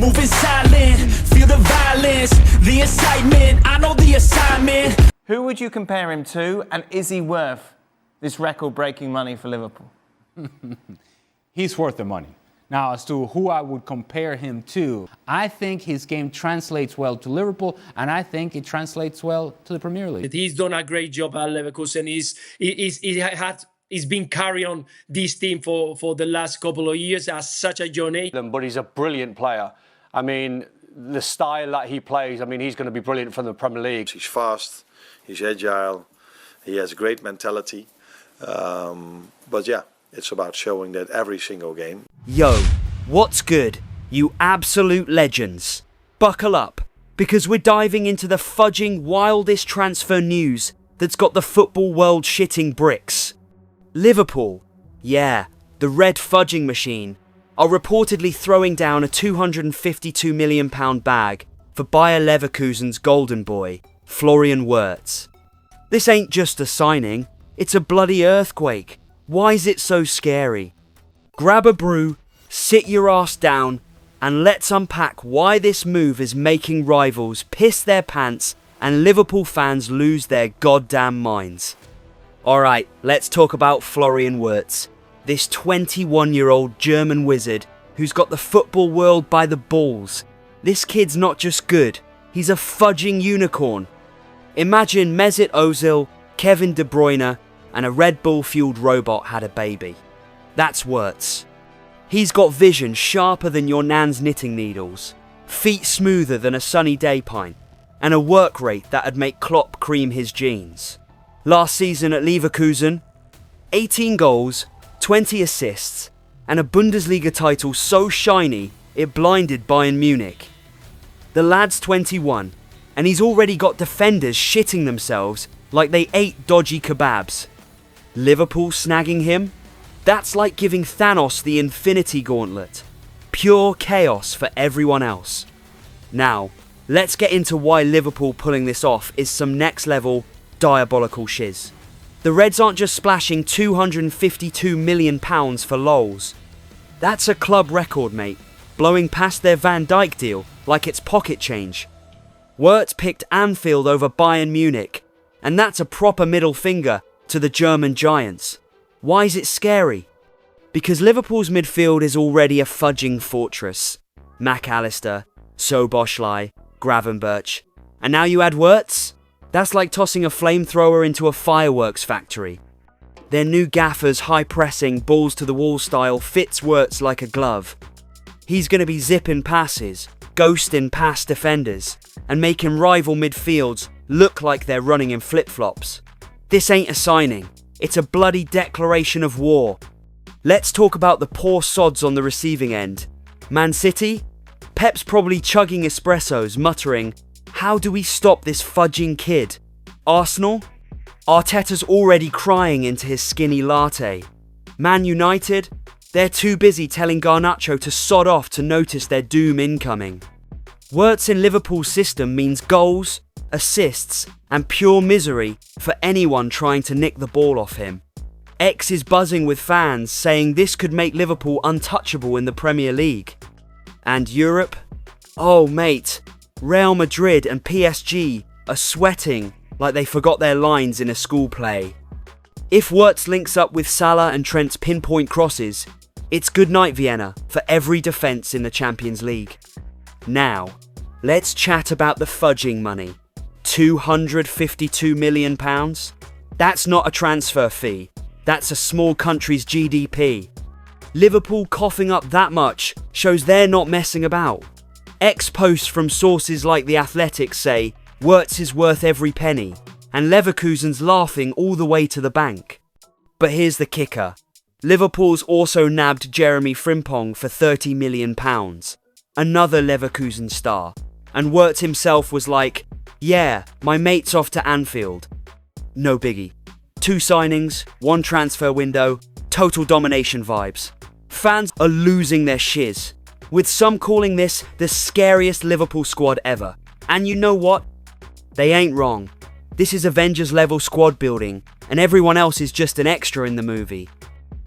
moving silent, feel the violence, the excitement, I know the assignment. Who would you compare him to, and is he worth this record-breaking money for Liverpool? He's worth the money. Now, as to who I would compare him to, I think his game translates well to Liverpool, and I think it translates well to the Premier League. He's done a great job at Leverkusen. He's been carrying on this team for the last couple of years as such a journey. But he's a brilliant player. I mean, the style that he plays, I mean, he's going to be brilliant for the Premier League. He's fast, he's agile, he has a great mentality. But yeah, it's about showing that every single game. Yo, what's good, you absolute legends? Buckle up, because we're diving into the fudging wildest transfer news that's got the football world shitting bricks. Liverpool, yeah, the red fudging machine, are reportedly throwing down a £252 million bag for Bayer Leverkusen's golden boy, Florian Wirtz. This ain't just a signing, it's a bloody earthquake. Why is it so scary? Grab a brew, sit your ass down, and let's unpack why this move is making rivals piss their pants and Liverpool fans lose their goddamn minds. Alright, let's talk about Florian Wirtz, this 21-year-old German wizard who's got the football world by the balls. This kid's not just good, he's a fudging unicorn. Imagine Mesut Ozil, Kevin De Bruyne, and a Red Bull-fueled robot had a baby. That's Wirtz. He's got vision sharper than your nan's knitting needles, feet smoother than a sunny day pine, and a work rate that'd make Klopp cream his jeans. Last season at Leverkusen, 18 goals, 20 assists, and a Bundesliga title so shiny it blinded Bayern Munich. The lad's 21, and he's already got defenders shitting themselves like they ate dodgy kebabs. Liverpool snagging him? That's like giving Thanos the Infinity Gauntlet. Pure chaos for everyone else. Now, let's get into why Liverpool pulling this off is some next level diabolical shiz. The Reds aren't just splashing £252 million for lols. That's a club record, mate, blowing past their Van Dijk deal like it's pocket change. Wirtz picked Anfield over Bayern Munich, and that's a proper middle finger to the German giants. Why is it scary? Because Liverpool's midfield is already a fudging fortress. McAllister, Soboslai, Gravenberch, and now you add Wirtz? That's like tossing a flamethrower into a fireworks factory. Their new gaffer's high-pressing, balls-to-the-wall style fits Wirtz like a glove. He's going to be zipping passes, ghosting past defenders, and making rival midfields look like they're running in flip-flops. This ain't a signing, it's a bloody declaration of war. Let's talk about the poor sods on the receiving end. Man City? Pep's probably chugging espressos, muttering, "How do we stop this fudging kid?" Arsenal? Arteta's already crying into his skinny latte. Man United? They're too busy telling Garnacho to sod off to notice their doom incoming. Wirtz in Liverpool's system means goals, assists, and pure misery for anyone trying to nick the ball off him. X is buzzing with fans saying this could make Liverpool untouchable in the Premier League. And Europe? Oh mate, Real Madrid and PSG are sweating like they forgot their lines in a school play. If Wirtz links up with Salah and Trent's pinpoint crosses, it's good night Vienna for every defence in the Champions League. Now, let's chat about the fudging money. £252 million? That's not a transfer fee, that's a small country's GDP. Liverpool coughing up that much shows they're not messing about. Posts from sources like The Athletic say Wirtz is worth every penny, and Leverkusen's laughing all the way to the bank. But here's the kicker. Liverpool's also nabbed Jeremy Frimpong for £30 million, another Leverkusen star, and Wirtz himself was like, "Yeah, my mate's off to Anfield." No biggie. 2 signings, 1 transfer window, total domination vibes. Fans are losing their shiz, with some calling this the scariest Liverpool squad ever. And you know what? They ain't wrong. This is Avengers level squad building, and everyone else is just an extra in the movie.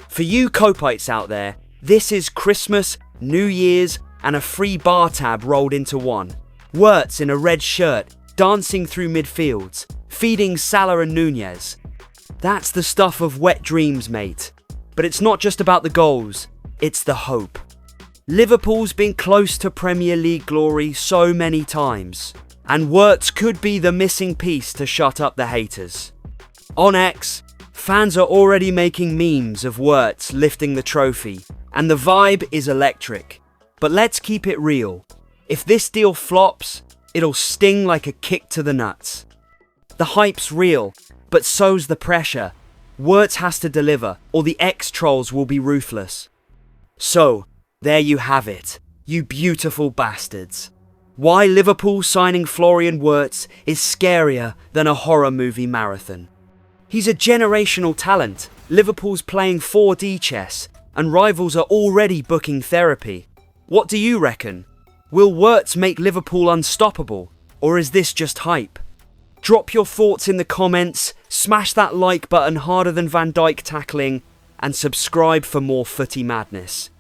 For you Copites out there, this is Christmas, New Year's, and a free bar tab rolled into one. Wirtz in a red shirt, dancing through midfields, feeding Salah and Nunez. That's the stuff of wet dreams, mate. But it's not just about the goals, it's the hope. Liverpool's been close to Premier League glory so many times, and Wirtz could be the missing piece to shut up the haters. On X, fans are already making memes of Wirtz lifting the trophy, and the vibe is electric. But let's keep it real. If this deal flops, it'll sting like a kick to the nuts. The hype's real, but so's the pressure. Wirtz has to deliver, or the X-trolls will be ruthless. So, there you have it, you beautiful bastards. Why Liverpool signing Florian Wirtz is scarier than a horror movie marathon. He's a generational talent. Liverpool's playing 4D chess, and rivals are already booking therapy. What do you reckon? Will Wirtz make Liverpool unstoppable, or is this just hype? Drop your thoughts in the comments, smash that like button harder than Van Dijk tackling, and subscribe for more footy madness.